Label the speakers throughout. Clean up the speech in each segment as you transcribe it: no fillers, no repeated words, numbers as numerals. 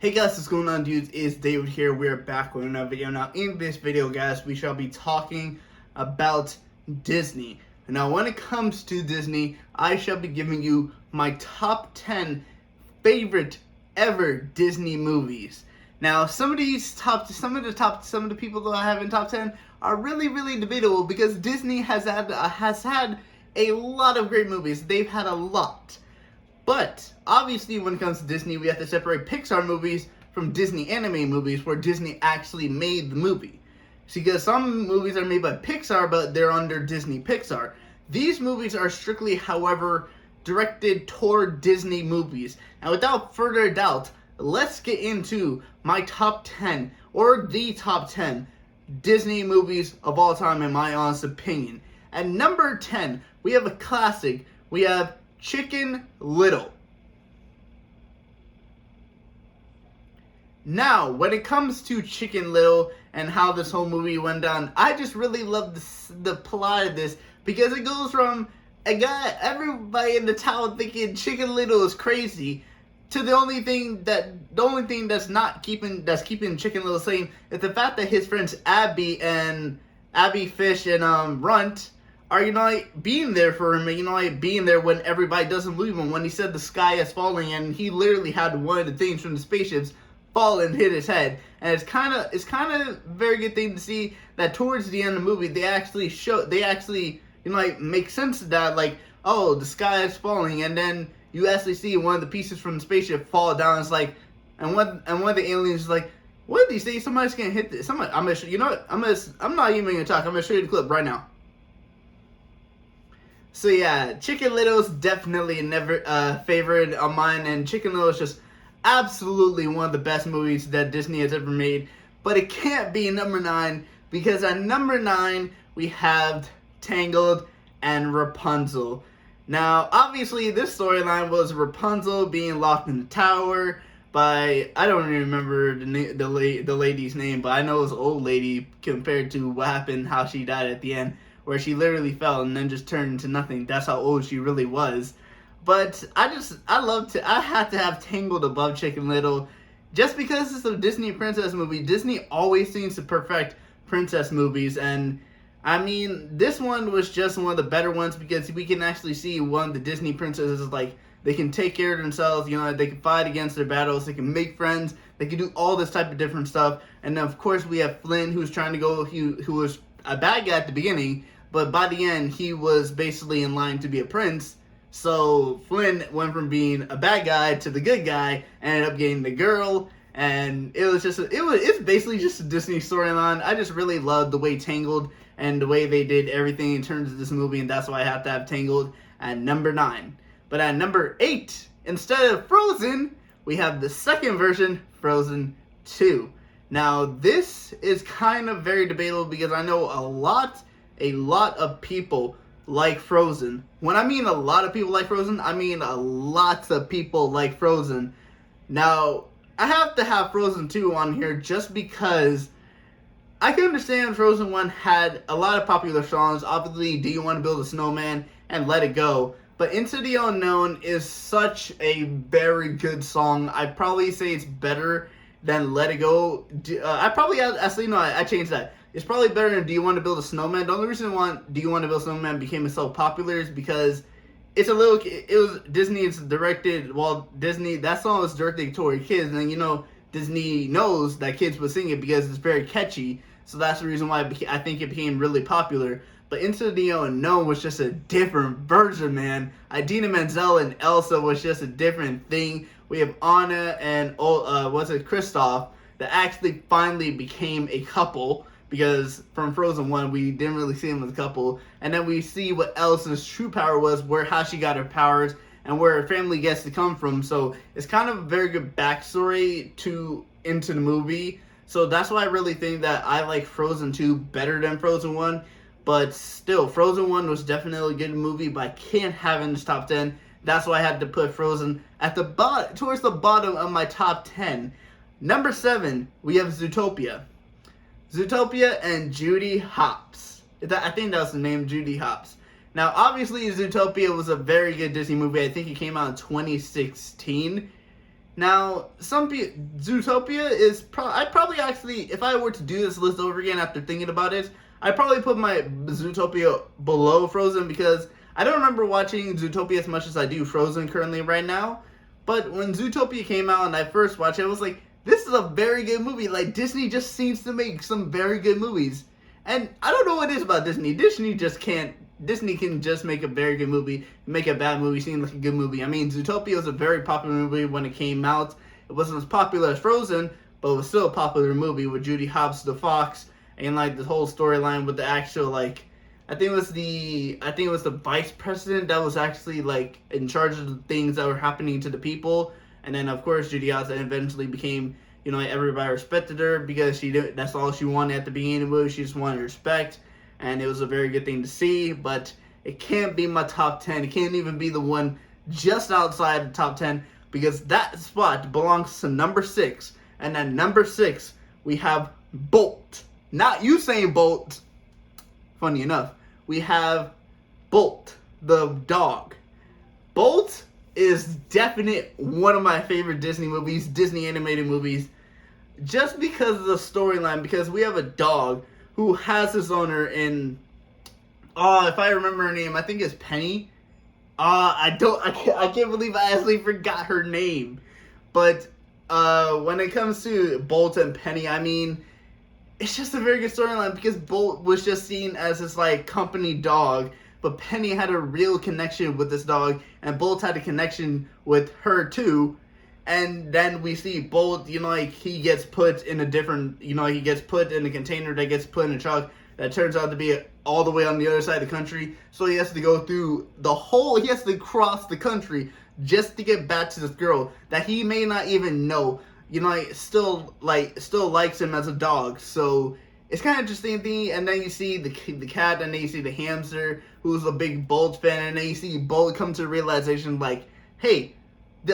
Speaker 1: Hey guys, what's going on, dudes? It's David here. We're back with another video. Now, in this video, guys, we shall be talking about Disney. Now, when it comes to Disney, I shall be giving you my top 10 favorite ever Disney movies. Now, some of the people that I have in top 10 are really debatable because Disney has had a lot of great movies. They've had a lot. But, obviously, when it comes to Disney, we have to separate Pixar movies from Disney anime movies where Disney actually made the movie. See, because some movies are made by Pixar, but they're under Disney Pixar. These movies are strictly, however, directed toward Disney movies. Now, without further doubt, let's get into my top 10, or the top 10, Disney movies of all time, in my honest opinion. At number 10, we have a classic. We have Chicken Little. Now, when it comes to Chicken Little and how this whole movie went down, I just really love the plot of this because it goes from a guy, everybody in the town thinking Chicken Little is crazy, to the only thing that's keeping Chicken Little sane is the fact that his friends Abby Fish and Runt are, being there for him, being there when everybody doesn't believe him. When he said the sky is falling, and he literally had one of the things from the spaceships fall and hit his head. And it's kind of a very good thing to see that towards the end of the movie, they actually make sense of that, oh, the sky is falling, and then you actually see one of the pieces from the spaceship fall down. It's like, and one of the aliens is like, what did he say? Somebody's gonna hit this. I'm not even gonna talk. I'm gonna show you the clip right now. So yeah, Chicken Little is definitely a favorite of mine, and Chicken Little is just absolutely one of the best movies that Disney has ever made. But it can't be number 9, because at number 9 we have Tangled and Rapunzel. Now, obviously, this storyline was Rapunzel being locked in the tower by, I don't even remember the lady's name, but I know it was an old lady compared to what happened, how she died at the end, where she literally fell and then just turned into nothing. That's how old she really was. But I had to have Tangled above Chicken Little, just because it's a Disney princess movie. Disney always seems to perfect princess movies, and I mean, this one was just one of the better ones because we can actually see one of the Disney princesses, they can take care of themselves, they can fight against their battles, they can make friends, they can do all this type of different stuff. And then, of course, we have Flynn, who was a bad guy at the beginning, but by the end, he was basically in line to be a prince. So Flynn went from being a bad guy to the good guy, ended up getting the girl, and it's basically just a Disney storyline. I just really loved the way Tangled and the way they did everything in terms of this movie, and that's why I have to have Tangled at number 9. But at number 8, instead of Frozen, we have the second version, Frozen 2. Now, this is kind of very debatable because I know a lot of people like Frozen. When I mean a lot of people like Frozen, I mean a lot of people like Frozen. Now, I have to have Frozen 2 on here just because I can understand Frozen 1 had a lot of popular songs. Obviously, Do You Want to Build a Snowman and Let It Go. But Into the Unknown is such a very good song. I'd probably say it's better than Let It Go. I changed that. It's probably better than Do You Want to Build a Snowman. The only reason Do You Want to Build a Snowman became so popular is because it was Disney's directed, that song was directed toward kids, and Disney knows that kids would sing it because it's very catchy. So that's the reason why I think it became really popular. But Into the Unknown was just a different version, man. Idina Menzel and Elsa was just a different thing. We have Anna and Kristoff that actually finally became a couple, because from Frozen 1 we didn't really see them as a couple. And then we see what Elsa's true power was, how she got her powers, and where her family gets to come from. So it's kind of a very good backstory into the movie. So that's why I really think that I like Frozen 2 better than Frozen 1. But still, Frozen 1 was definitely a good movie, but I can't have it in this top 10. That's why I had to put Frozen at the towards the bottom of my top 10. Number 7, we have Zootopia. Zootopia and Judy Hopps. I think that was the name, Judy Hopps. Now, obviously, Zootopia was a very good Disney movie. I think it came out in 2016. Now, Zootopia is I'd probably actually, if I were to do this list over again after thinking about it, I'd probably put my Zootopia below Frozen because I don't remember watching Zootopia as much as I do Frozen currently right now. But when Zootopia came out and I first watched it, I was like, this is a very good movie. Like, Disney just seems to make some very good movies. And I don't know what it is about Disney. Disney can just make a very good movie, make a bad movie seem like a good movie. I mean, Zootopia was a very popular movie when it came out. It wasn't as popular as Frozen, but it was still a popular movie with Judy Hopps the fox and like the whole storyline with the actual like, I think it was the vice president that was actually like in charge of the things that were happening to the people. And then of course Judy Hopps eventually became, everybody respected her because that's all she wanted at the beginning of the movie. She just wanted respect. And it was a very good thing to see, but it can't be my top 10. It can't even be the one just outside the top 10 because that spot belongs to number 6. And at number 6, we have Bolt. Not Usain Bolt. Funny enough, we have Bolt, the dog. Bolt is definitely one of my favorite Disney movies, Disney animated movies, just because of the storyline, because we have a dog who has his owner in, if I remember her name, I think it's Penny. I can't believe I actually forgot her name. But when it comes to Bolt and Penny, I mean, it's just a very good storyline because Bolt was just seen as this like company dog, but Penny had a real connection with this dog, and Bolt had a connection with her too. And then we see Bolt, he gets put in a different, he gets put in a container that gets put in a truck that turns out to be all the way on the other side of the country. So he has to go through he has to cross the country just to get back to this girl that he may not even know, still likes him as a dog. So it's kind of interesting thing. And then you see the cat, and then you see the hamster, who's a big Bolt fan, and then you see Bolt come to the realization like, hey,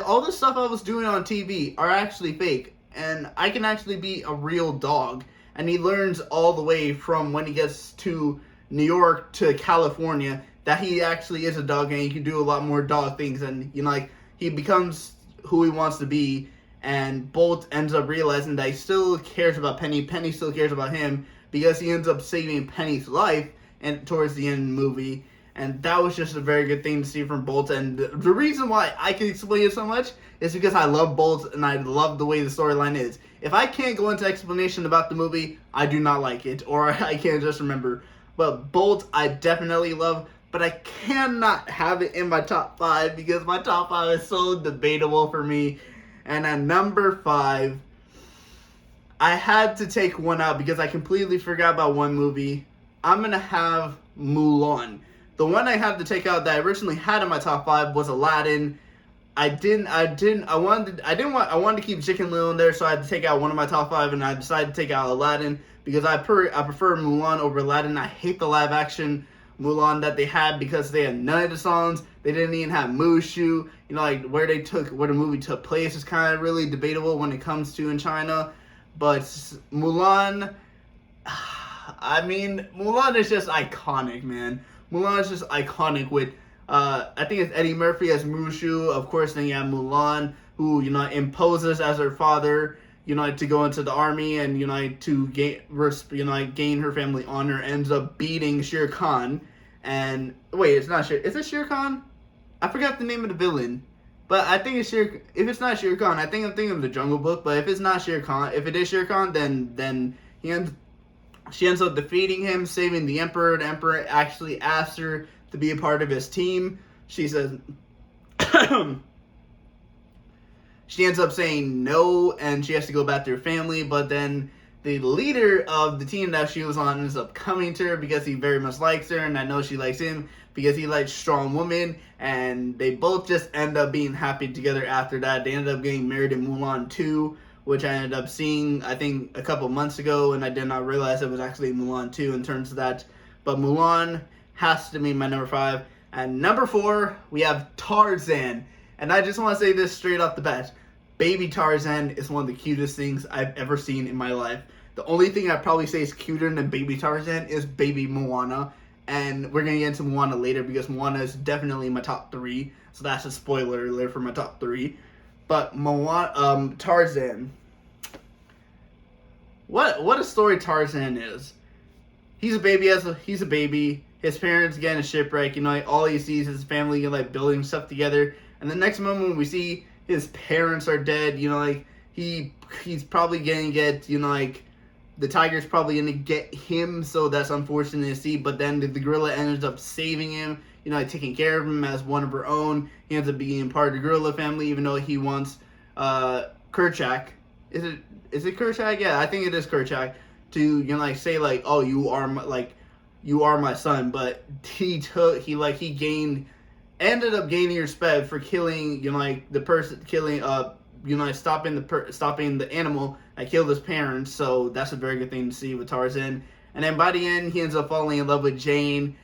Speaker 1: all the stuff I was doing on TV are actually fake, and I can actually be a real dog. And he learns all the way from when he gets to New York to California that he actually is a dog, and he can do a lot more dog things. And he becomes who he wants to be. And Bolt ends up realizing that he still cares about Penny. Penny still cares about him because he ends up saving Penny's life and towards the end of the movie. And that was just a very good thing to see from Bolt. And the reason why I can explain it so much is because I love Bolt and I love the way the storyline is. If I can't go into explanation about the movie, I do not like it, or I can't just remember. But Bolt, I definitely love, but I cannot have it in my top 5 because my top 5 is so debatable for me. And at number 5, I had to take one out because I completely forgot about one movie. I'm going to have Mulan. The one I had to take out that I originally had in my top 5 was Aladdin. I wanted to keep Chicken Little in there, so I had to take out one of my top 5, and I decided to take out Aladdin because I prefer Mulan over Aladdin. I hate the live action Mulan that they had because they had none of the songs. They didn't even have Mushu. Where the movie took place is kind of really debatable when it comes to in China. But Mulan, I mean, Mulan is just iconic, man. Mulan is just iconic with, I think it's Eddie Murphy as Mushu. Of course, then you have Mulan, who, imposes as her father, to go into the army and, to gain her family honor, ends up beating Shere Khan. And, wait, it's not Shere, is it Shere Khan? I forgot the name of the villain. But I think it's if it's not Shere Khan, I think I'm thinking of the Jungle Book, but if it's not Shere Khan, if it is Shere Khan, then she ends up defeating him, saving the Emperor. The Emperor actually asks her to be a part of his team. She says, she ends up saying no, and she has to go back to her family. But then the leader of the team that she was on ends up coming to her because he very much likes her, and I know she likes him because he likes strong women. And they both just end up being happy together after that. They ended up getting married in Mulan 2. Which I ended up seeing, I think, a couple months ago, and I did not realize it was actually Mulan 2 in terms of that. But Mulan has to be my number 5. And number 4, we have Tarzan. And I just want to say this straight off the bat. Baby Tarzan is one of the cutest things I've ever seen in my life. The only thing I'd probably say is cuter than Baby Tarzan is Baby Moana. And we're going to get into Moana later because Moana is definitely my top 3. So that's a spoiler alert for my top 3. But Moana, Tarzan. What a story Tarzan is. He's a baby. He's a baby. His parents get in a shipwreck. All he sees is his family building stuff together. And the next moment we see his parents are dead. He's probably gonna get the tiger's probably gonna get him. So that's unfortunate to see. But then the gorilla ends up saving him. Taking care of him as one of her own. He ends up being part of the gorilla family, even though he wants Kerchak. Is it Kerchak? Yeah, I think it is Kerchak. To say oh, you are my son, but he ended up gaining respect for killing the person, killing stopping the animal that killed his parents. So that's a very good thing to see with Tarzan. And then by the end, he ends up falling in love with Jane.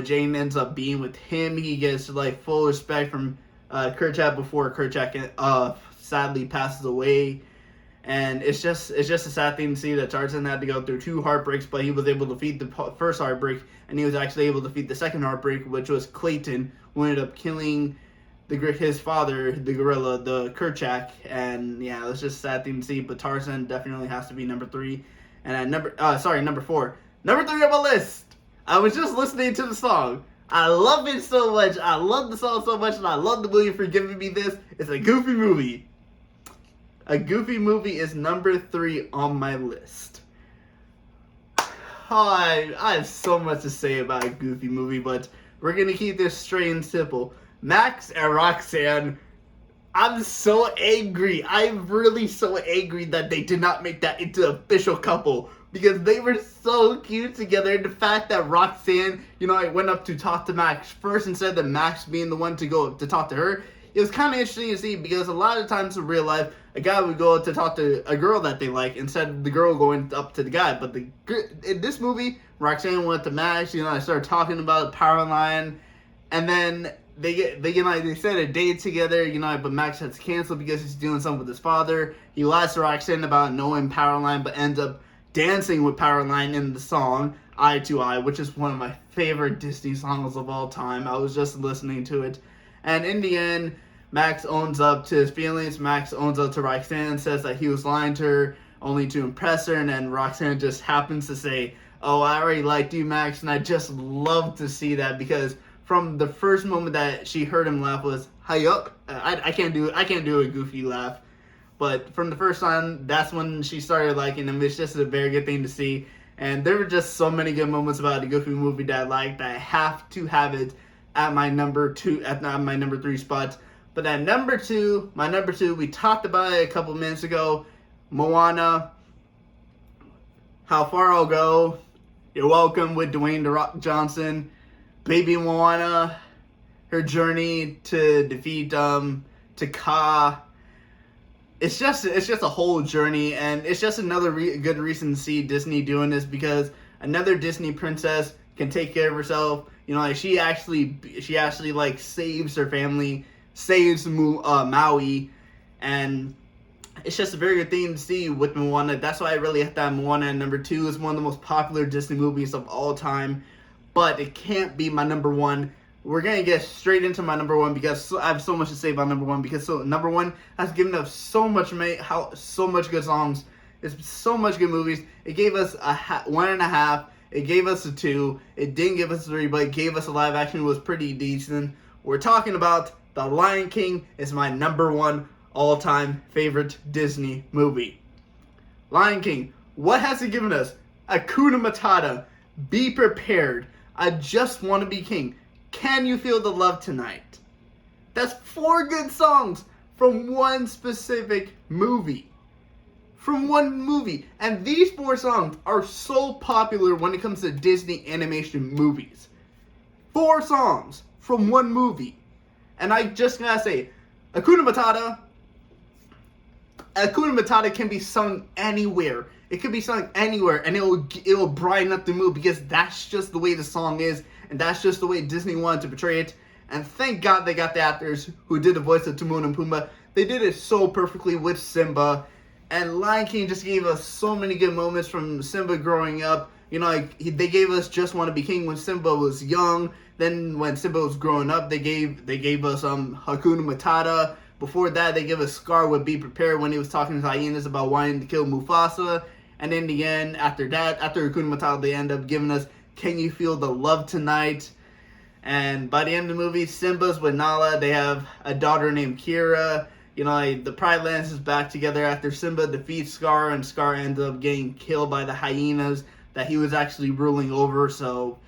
Speaker 1: Jane ends up being with him. He gets full respect from Kerchak before Kerchak sadly passes away. And it's just a sad thing to see that Tarzan had to go through 2 heartbreaks, but he was able to defeat the first heartbreak, and he was actually able to defeat the second heartbreak, which was Clayton, who ended up killing his father, the gorilla, the Kerchak. And yeah, it's just a sad thing to see. But Tarzan definitely has to be number 3, and at number 4, number 3 on my list. I was just listening to the song. I love it so much. I love the song so much, and I love the movie for giving me this. It's a Goofy movie. A Goofy movie is number 3 on my list. I have so much to say about a Goofy movie, but we're going to keep this straight and simple. Max and Roxanne, I'm so angry. I'm really so angry that they did not make that into an official couple, because they were so cute together. And the fact that Roxanne, went up to talk to Max first instead of Max being the one to go to talk to her, it was kind of interesting to see, because a lot of times in real life, a guy would go to talk to a girl that they like instead of the girl going up to the guy. But in this movie, Roxanne went to Max. I started talking about Powerline, and then they set a date together. But Max has canceled because he's doing something with his father. He lies to Roxanne about knowing Powerline, but ends up dancing with Powerline in the song Eye to Eye, which is one of my favorite Disney songs of all time. I was just listening to it. And in the end, Max owns up to his feelings. Max owns up to Roxanne, says that he was lying to her only to impress her. And then Roxanne just happens to say, "Oh, I already liked you, Max." And I just love to see that, because from the first moment that she heard him laugh was, "Hi up." I can't do a Goofy laugh. But from the first time, that's when she started liking him. It's just a very good thing to see. And there were just so many good moments about the Goofy movie that I liked, that I have to have it at my number 2, at my number 3 spot. But at my number two, we talked about it a couple minutes ago, Moana, How Far I'll Go, You're Welcome with Dwayne "The Rock" Johnson, Baby Moana, her journey to defeat Taka. It's just a whole journey, and it's just another good reason to see Disney doing this, because another Disney princess can take care of herself. She actually saves her family, saves Maui, and it's just a very good thing to see with Moana. That's why I really have that Moana at number 2. Is one of the most popular Disney movies of all time, but it can't be my number 1. We're gonna get straight into my number 1, because I have so much to say about number 1. Because number 1 has given us so much good songs. It's so much good movies. It gave us a 1.5. It gave us a 2. It didn't give us a 3, but it gave us a live action. It was pretty decent. We're talking about The Lion King. Is my number 1 all-time favorite Disney movie. Lion King. What has it given us? Hakuna Matata. Be prepared. I just want to be king. Can you feel the love tonight? That's 4 good songs from one specific movie. From one movie. And these 4 songs are so popular when it comes to Disney animation movies. 4 songs from one movie. And I just gotta say, Hakuna Matata can be sung anywhere. It could be sung anywhere, and it will brighten up the mood, because that's just the way the song is, and that's just the way Disney wanted to portray it. And thank God they got the actors who did the voice of Timon and Pumbaa. They did it so perfectly with Simba. And Lion King just gave us so many good moments from Simba growing up. They gave us Just Want to Be King when Simba was young. Then when Simba was growing up, they gave us Hakuna Matata Before that, they give us Scar with Be Prepared when he was talking to hyenas about wanting to kill Mufasa. And in the end, after that, after Hakuna Matata, they end up giving us Can You Feel the Love Tonight? And by the end of the movie, Simba's with Nala. They have a daughter named Kira. You know, like, the Pride Lands is back together after Simba defeats Scar, and Scar ends up getting killed by the hyenas that he was actually ruling over. So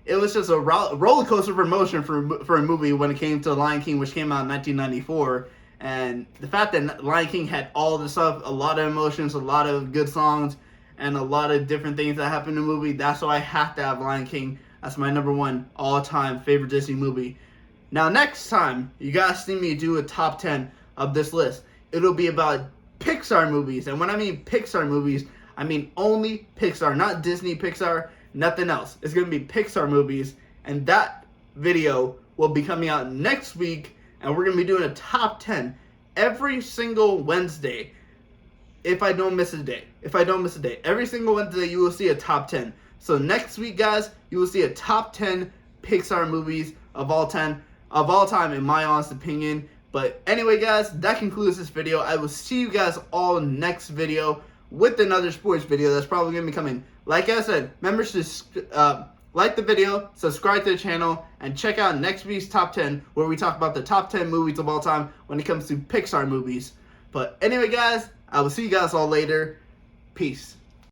Speaker 1: it was just a roller coaster of emotion for a movie when it came to Lion King, which came out in 1994. And the fact that Lion King had all this stuff, a lot of emotions, a lot of good songs, and a lot of different things that happened in the movie, that's why I have to have Lion King. That's my number one all-time favorite Disney movie. Now, next time you guys see me do a top 10 of this list, it'll be about Pixar movies. And when I mean Pixar movies, I mean only Pixar, not Disney Pixar, nothing else. It's going to be Pixar movies. And that video will be coming out next week. And we're going to be doing a top 10 every single Wednesday. If I don't miss a day. Every single Wednesday you will see a top 10. So next week, guys, you will see a top 10 Pixar movies of all time, in my honest opinion. But anyway, guys, that concludes this video. I will see you guys all next video with another sports video that's probably going to be coming. Like I said, remember to like the video, subscribe to the channel, and check out next week's top 10, where we talk about the top 10 movies of all time when it comes to Pixar movies. But anyway, guys, I will see you guys all later. Peace.